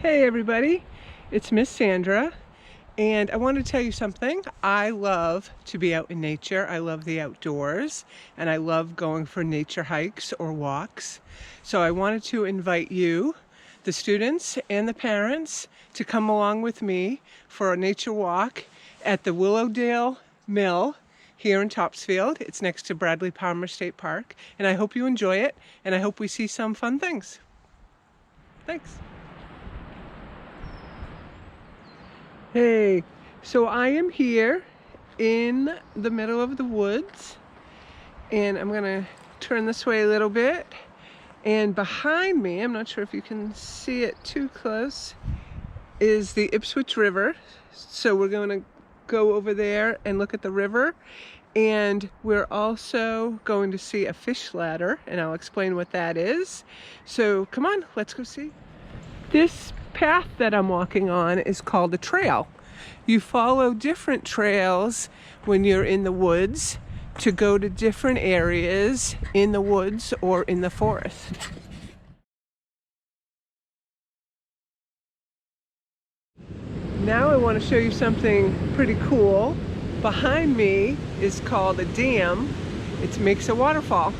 Hey everybody, it's Miss Sandra, and I want to tell you something. I love to be out in nature. I love the outdoors, and I love going for nature hikes or walks. So I wanted to invite you, the students and the parents, to come along with me for a nature walk at the Willowdale Mill here in Topsfield. It's next to Bradley Palmer State Park, and I hope you enjoy it, and I hope we see some fun things. Thanks. Hey, so I am here in the middle of the woods, and I'm gonna turn this way a little bit, and behind me, I'm not sure if you can see it too close, is the Ipswich River. So we're going to go over there and look at the river, and we're also going to see a fish ladder, and I'll explain what that is. So come on, let's go see. This path that I'm walking on is called a trail. You follow different trails when you're in the woods to go to different areas in the woods or in the forest. Now I want to show you something pretty cool. Behind me is called a dam. It makes a waterfall.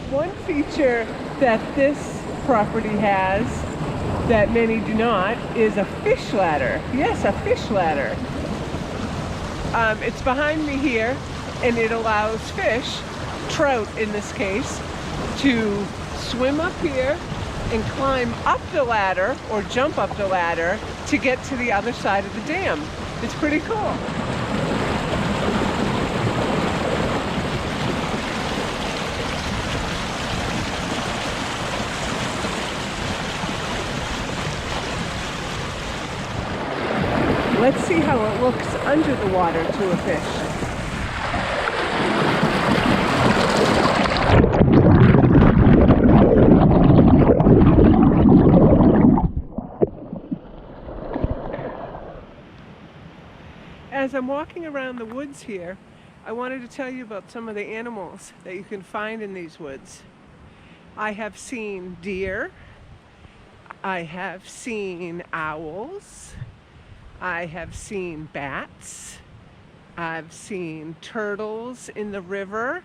One feature that this property has that many do not is a fish ladder. Yes, a fish ladder. It's behind me here, and it allows fish, trout in this case, to swim up here and climb up the ladder or jump up the ladder to get to the other side of the dam. It's pretty cool. Let's see how it looks under the water to a fish. As I'm walking around the woods here, I wanted to tell you about some of the animals that you can find in these woods. I have seen deer, I have seen owls, I have seen bats, I've seen turtles in the river,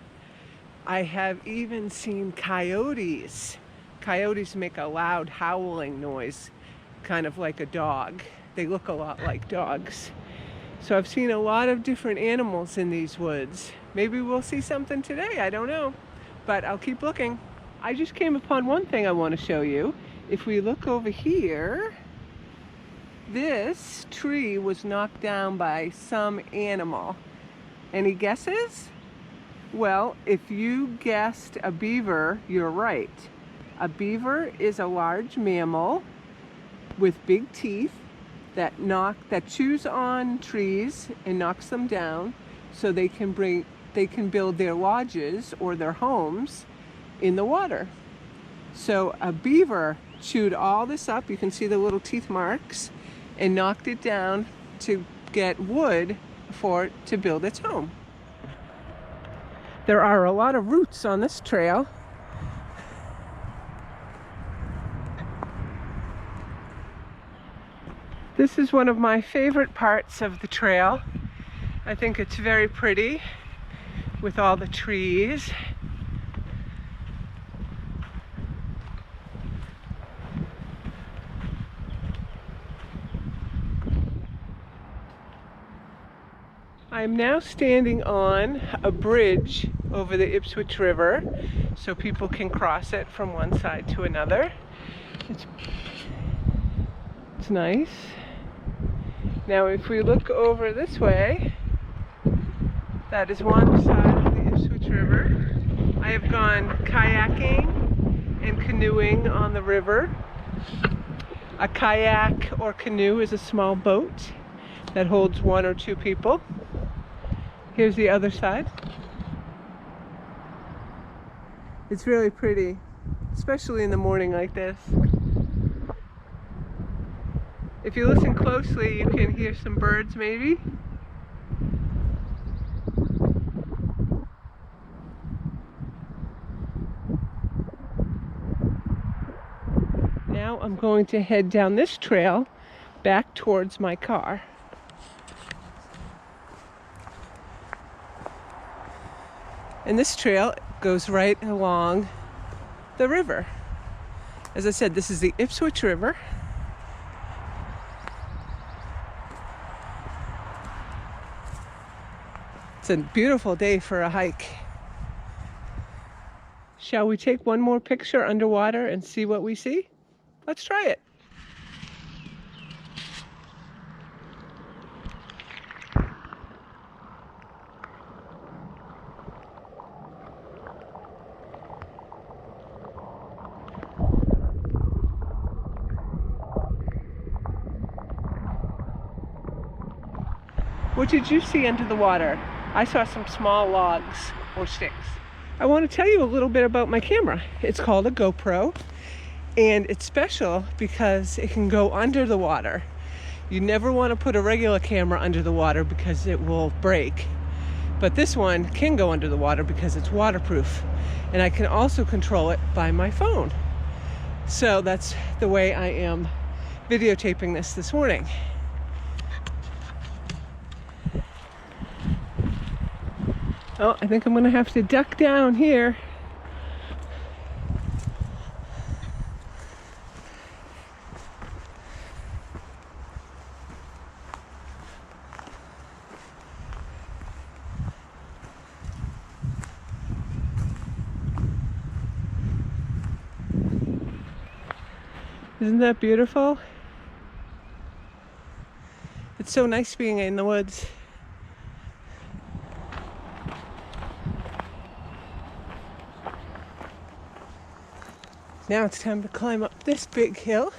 I have even seen coyotes. Coyotes make a loud howling noise, kind of like a dog. They look a lot like dogs. So I've seen a lot of different animals in these woods. Maybe we'll see something today, I don't know, but I'll keep looking. I just came upon one thing I want to show you. If we look over here, this tree was knocked down by some animal. Any guesses? Well, if you guessed a beaver, you're right. A beaver is a large mammal with big teeth that chews on trees and knocks them down so they can build their lodges or their homes in the water. So a beaver chewed all this up, you can see the little teeth marks, and knocked it down to get wood for it to build its home. There are a lot of roots on this trail. This is one of my favorite parts of the trail. I think it's very pretty with all the trees. I'm now standing on a bridge over the Ipswich River so people can cross it from one side to another. It's nice. Now if we look over this way, that is one side of the Ipswich River. I have gone kayaking and canoeing on the river. A kayak or canoe is a small boat that holds one or two people. Here's the other side. It's really pretty, especially in the morning like this. If you listen closely, you can hear some birds maybe. Now I'm going to head down this trail back towards my car. And this trail goes right along the river. As I said, this is the Ipswich River. It's a beautiful day for a hike. Shall we take one more picture underwater and see what we see? Let's try it. What did you see under the water? I saw some small logs or sticks. I want to tell you a little bit about my camera. It's called a GoPro, and it's special because it can go under the water. You never want to put a regular camera under the water because it will break. But this one can go under the water because it's waterproof, and I can also control it by my phone. So that's the way I am videotaping this morning. Oh, I think I'm going to have to duck down here. Isn't that beautiful? It's so nice being in the woods. Now it's time to climb up this big hill.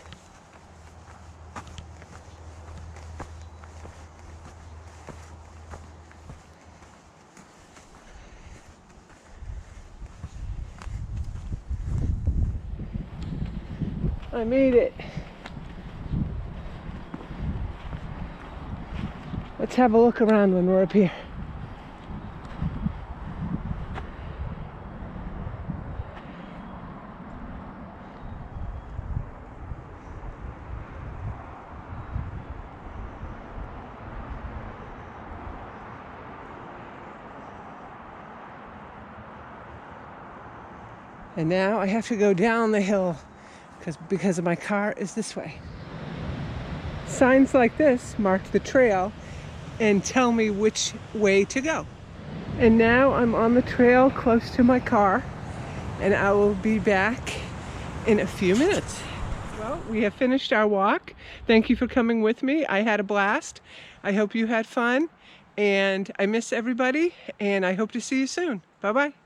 I made it. Let's have a look around when we're up here. And now I have to go down the hill because my car is this way. Signs like this mark the trail and tell me which way to go. And now I'm on the trail close to my car, and I will be back in a few minutes. Well, we have finished our walk. Thank you for coming with me. I had a blast. I hope you had fun, and I miss everybody, and I hope to see you soon. Bye-bye.